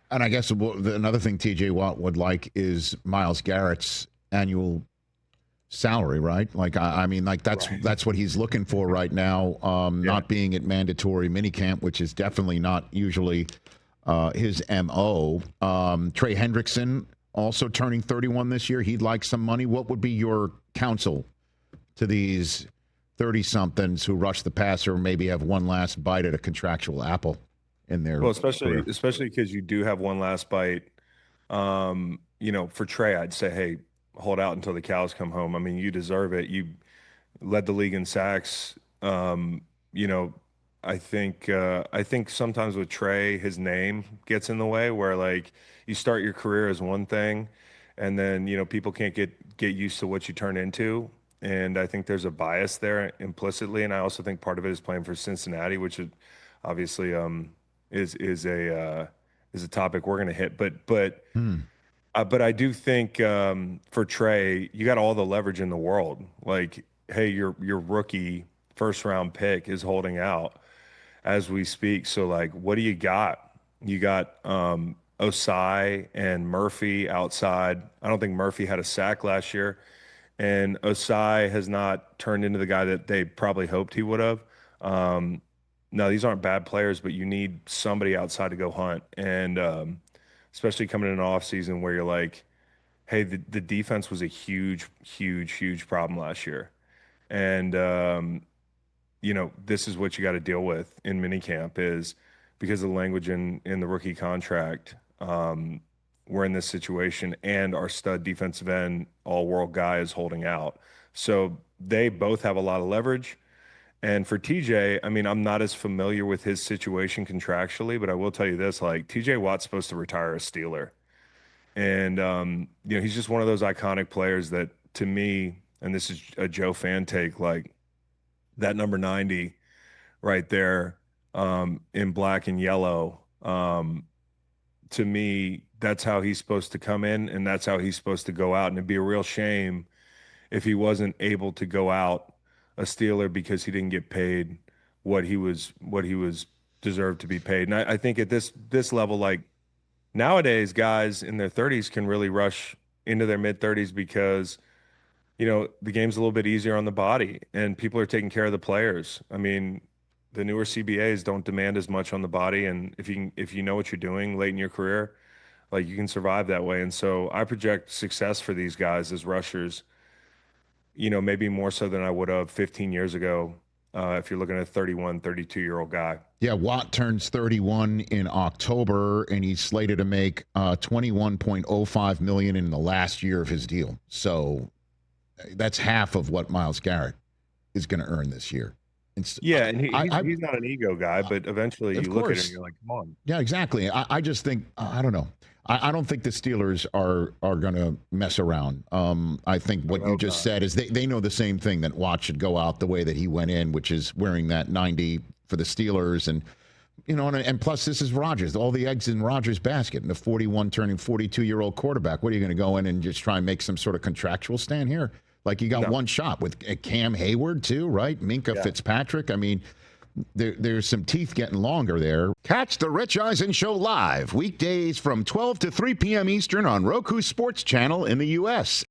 And I guess another thing T.J. Watt would like is Myles Garrett's annual salary, right? Like, I mean, like that's what he's looking for right now. Not being at mandatory minicamp, which is definitely not usually his MO. Trey Hendrickson also turning 31 this year. He'd like some money. What would be your counsel to these 30-somethings who rush the passer or maybe have one last bite at a contractual apple in their career? especially because you do have one last bite. For Trey, I'd say, hey, hold out until the cows come home. I mean, you deserve it. You led the league in sacks. You know, I think sometimes with Trey, his name gets in the way where like you start your career as one thing, and then people can't get used to what you turn into. And I think there's a bias there implicitly, and I also think part of it is playing for Cincinnati, which is obviously is a topic we're going to hit. But I do think for Trey, you got all the leverage in the world. Like, hey, your rookie first round pick is holding out as we speak. So like, what do you got? You got Osai and Murphy outside. I don't think Murphy had a sack last year, and Osai has not turned into the guy that they probably hoped he would have. No, these aren't bad players, but you need somebody outside to go hunt, and especially coming in an off season where you're like, hey, the defense was a huge, huge, huge problem last year, and this is what you got to deal with in minicamp is because of the language in the rookie contract. We're in this situation, and our stud defensive end, all-world guy, is holding out. So they both have a lot of leverage. And for TJ, I mean, I'm not as familiar with his situation contractually, but I will tell you this: like TJ Watt's supposed to retire a Steeler, and he's just one of those iconic players that, to me, and this is a Joe fan take, like that number 90 right there in black and yellow. To me, that's how he's supposed to come in, and that's how he's supposed to go out. And it'd be a real shame if he wasn't able to go out a Steeler because he didn't get paid what he was deserved to be paid. And I think at this level, like nowadays, guys in their 30s can really rush into their mid 30s because the game's a little bit easier on the body and people are taking care of the players. I mean, the newer CBAs don't demand as much on the body, and if you know what you're doing late in your career, like you can survive that way. And so I project success for these guys as rushers, maybe more so than I would have 15 years ago, if you're looking at a 31, 32-year-old guy. Yeah, Watt turns 31 in October, and he's slated to make $21.05 million in the last year of his deal. So that's half of what Myles Garrett is going to earn this year. And he's not an ego guy, but eventually you look at it and you're like, come on. Yeah, exactly. I just think, I don't know. I don't think the Steelers are going to mess around. I think what you just said is they know the same thing, that Watt should go out the way that he went in, which is wearing that 90 for the Steelers. And, and plus this is Rodgers, all the eggs in Rodgers' basket, and the 41 turning 42-year-old quarterback. What are you going to go in and just try and make some sort of contractual stand here? Like you got one shot with Cam Hayward too, right? Minka Fitzpatrick. I mean, there's some teeth getting longer there. Catch the Rich Eisen Show live weekdays from 12 to 3 p.m. Eastern on Roku Sports Channel in the U.S.